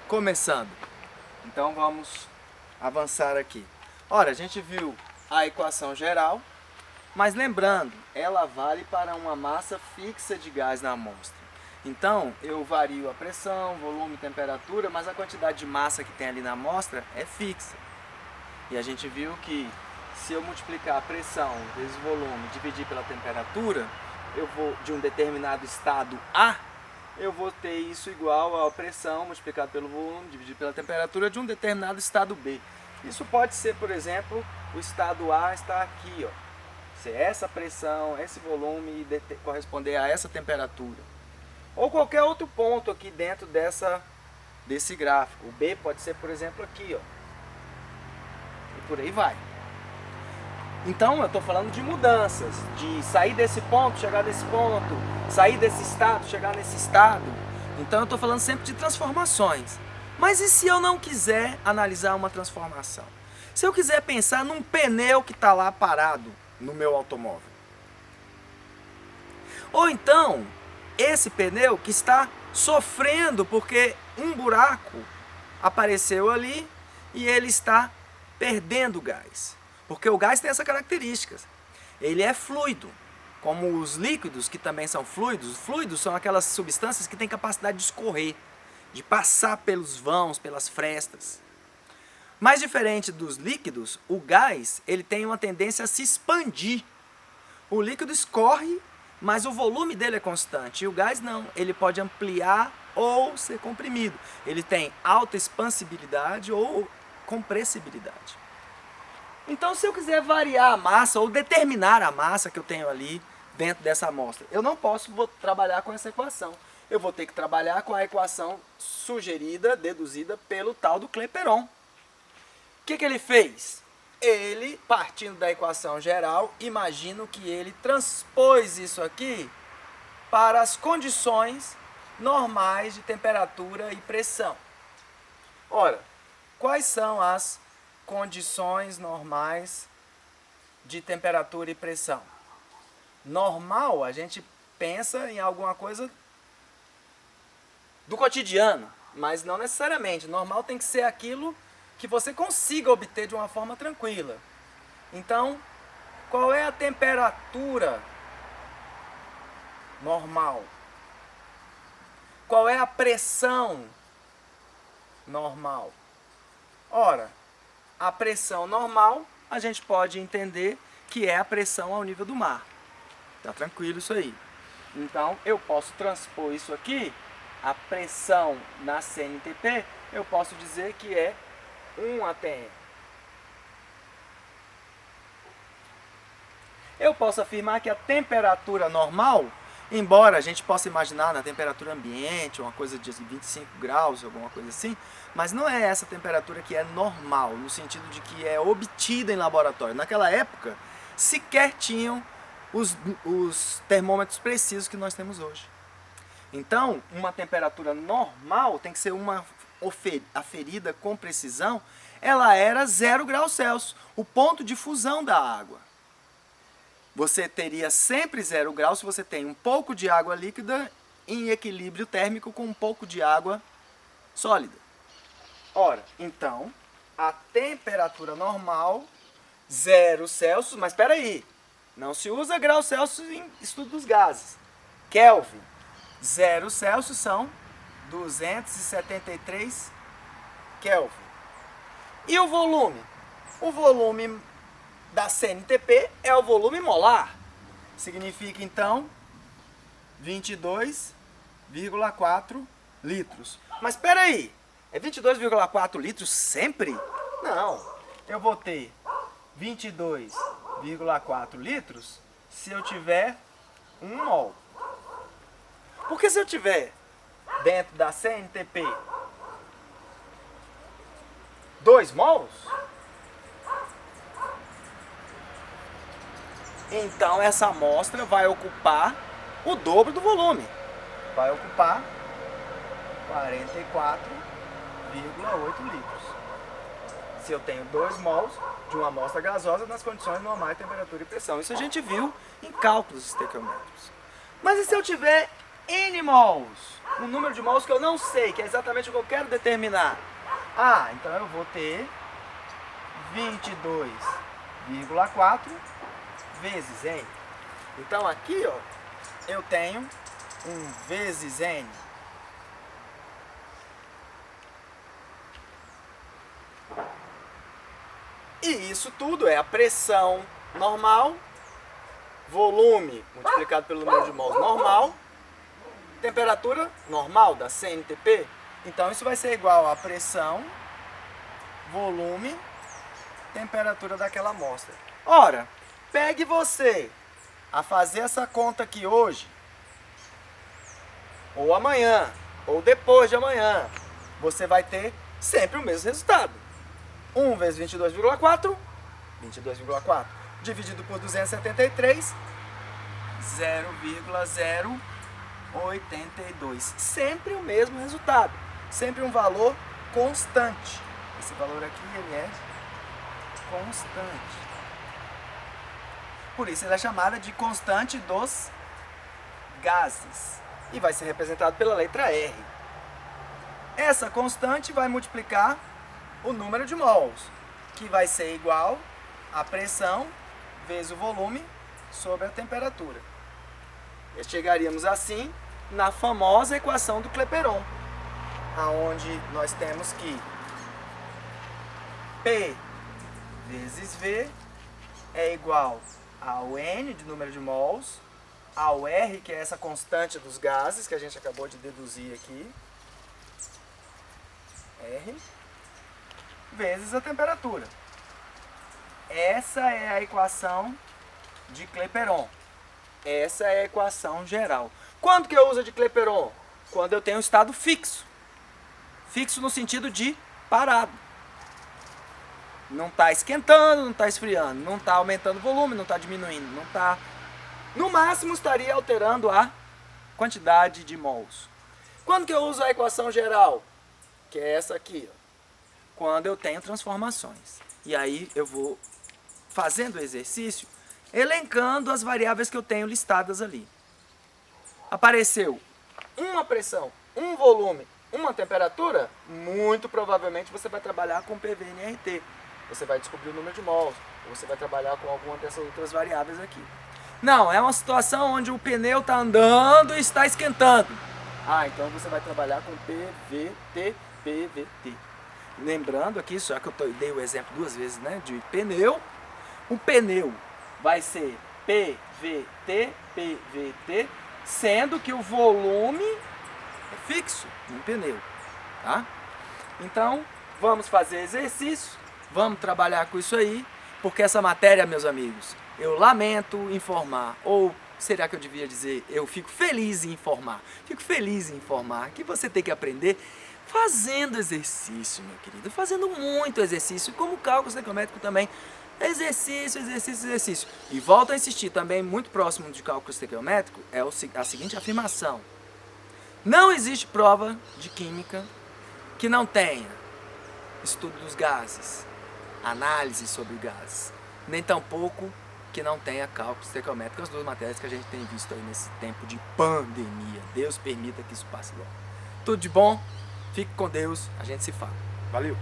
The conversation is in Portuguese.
começando. Então vamos avançar aqui. Ora, a gente viu a equação geral, mas lembrando, ela vale para uma massa fixa de gás na amostra. Então, eu vario a pressão, volume, temperatura, mas a quantidade de massa que tem ali na amostra é fixa. E a gente viu que se eu multiplicar a pressão vezes o volume e dividir pela temperatura, eu vou de um determinado estado A, eu vou ter isso igual a pressão multiplicado pelo volume dividido pela temperatura de um determinado estado B. Isso pode ser, por exemplo, o estado A está aqui, ó. Se essa pressão, esse volume corresponder a essa temperatura. Ou qualquer outro ponto aqui dentro desse gráfico. O B pode ser, por exemplo, aqui, ó. E por aí vai. Então eu estou falando de mudanças, de sair desse ponto, chegar nesse ponto, sair desse estado, chegar nesse estado. Então eu estou falando sempre de transformações. Mas e se eu não quiser analisar uma transformação? Se eu quiser pensar num pneu que está lá parado no meu automóvel? Ou então, esse pneu que está sofrendo porque um buraco apareceu ali e ele está perdendo gás. Porque o gás tem essa característica. Ele é fluido, como os líquidos que também são fluidos. Os fluidos são aquelas substâncias que têm capacidade de escorrer, de passar pelos vãos, pelas frestas. Mais diferente dos líquidos, o gás ele tem uma tendência a se expandir. O líquido escorre, mas o volume dele é constante. E o gás não, ele pode ampliar ou ser comprimido. Ele tem alta expansibilidade ou compressibilidade. Então, se eu quiser variar a massa ou determinar a massa que eu tenho ali dentro dessa amostra, eu não posso trabalhar com essa equação. Eu vou ter que trabalhar com a equação sugerida, deduzida pelo tal do Clapeyron. O que ele fez? Ele, partindo da equação geral, imagino que ele transpôs isso aqui para as condições normais de temperatura e pressão. Ora, quais são as condições normais de temperatura e pressão? Normal, a gente pensa em alguma coisa do cotidiano, mas não necessariamente. Normal tem que ser aquilo que você consiga obter de uma forma tranquila. Então, qual é a temperatura normal? Qual é a pressão normal? Ora, a pressão normal, a gente pode entender que é a pressão ao nível do mar. Tá tranquilo isso aí. Então, eu posso transpor isso aqui, a pressão na CNTP, eu posso dizer que é 1 atm. Eu posso afirmar que a temperatura normal, embora a gente possa imaginar na temperatura ambiente, uma coisa de 25 graus, alguma coisa assim, mas não é essa temperatura que é normal, no sentido de que é obtida em laboratório. Naquela época, sequer tinham os termômetros precisos que nós temos hoje. Então, uma temperatura normal tem que ser uma aferida com precisão, ela era 0 graus Celsius, o ponto de fusão da água. Você teria sempre 0 graus se você tem um pouco de água líquida em equilíbrio térmico com um pouco de água sólida. Ora, então, a temperatura normal, 0 Celsius, mas espera aí, não se usa graus Celsius em estudo dos gases. Kelvin, 0 Celsius são 273 Kelvin. E o volume? O volume da CNTP é o volume molar. Significa, então, 22,4 litros. Mas espera aí, é 22,4 litros sempre? Não, eu vou ter 22,4 litros se eu tiver 1 mol. Porque se eu tiver dentro da CNTP 2 mols, então essa amostra vai ocupar o dobro do volume. Vai ocupar 44,8 litros. Se eu tenho 2 mols de uma amostra gasosa nas condições normais de temperatura e pressão. Isso a gente viu em cálculos estequiométricos. Mas e se eu tiver N mols, um número de mols que eu não sei, que é exatamente o que eu quero determinar. Ah, então eu vou ter 22,4 vezes N. Então aqui, ó, eu tenho 1 vezes N. E isso tudo é a pressão normal, volume multiplicado pelo número de mols normal, temperatura normal da CNTP. Então isso vai ser igual a pressão, volume, temperatura daquela amostra. Ora, pegue você a fazer essa conta aqui hoje, ou amanhã, ou depois de amanhã, você vai ter sempre o mesmo resultado. 1 vezes 22,4, 22,4, dividido por 273, 0,082. Sempre o mesmo resultado, sempre um valor constante. Esse valor aqui ele é constante. Por isso ela é chamada de constante dos gases e vai ser representado pela letra R. Essa constante vai multiplicar o número de mols, que vai ser igual a pressão vezes o volume sobre a temperatura. E chegaríamos assim na famosa equação do Clapeyron, aonde nós temos que P vezes V é igual ao N de número de mols, ao R, que é essa constante dos gases que a gente acabou de deduzir aqui, R, vezes a temperatura. Essa é a equação de Clapeyron. Essa é a equação geral. Quando que eu uso a de Clapeyron? Quando eu tenho um estado fixo. Fixo no sentido de parado. Não está esquentando, não está esfriando, não está aumentando o volume, não está diminuindo, não está... No máximo estaria alterando a quantidade de mols. Quando que eu uso a equação geral? Que é essa aqui, ó. Quando eu tenho transformações. E aí eu vou fazendo o exercício, elencando as variáveis que eu tenho listadas ali. Apareceu uma pressão, um volume, uma temperatura, muito provavelmente você vai trabalhar com PV/nRT. Você vai descobrir o número de mols, ou você vai trabalhar com alguma dessas outras variáveis aqui. Não, é uma situação onde o pneu está andando e está esquentando. Ah, então você vai trabalhar com PVT, PVT. Lembrando aqui, só que eu dei o exemplo duas vezes, né, de pneu. O pneu vai ser PVT, PVT, sendo que o volume é fixo no pneu, tá? Então, vamos fazer exercício, vamos trabalhar com isso aí, porque essa matéria, meus amigos, eu lamento informar, ou será que eu devia dizer, eu fico feliz em informar. Fico feliz em informar que você tem que aprender fazendo exercício, meu querido, fazendo muito exercício, como o cálculo estequiométrico também. Exercício, exercício, exercício. E volto a insistir, também muito próximo de cálculo estequiométrico, é a seguinte afirmação. Não existe prova de química que não tenha estudo dos gases, análise sobre gases, nem tampouco que não tenha cálculo estequiométrico, as duas matérias que a gente tem visto aí nesse tempo de pandemia. Deus permita que isso passe logo. Tudo de bom, fique com Deus, a gente se fala. Valeu!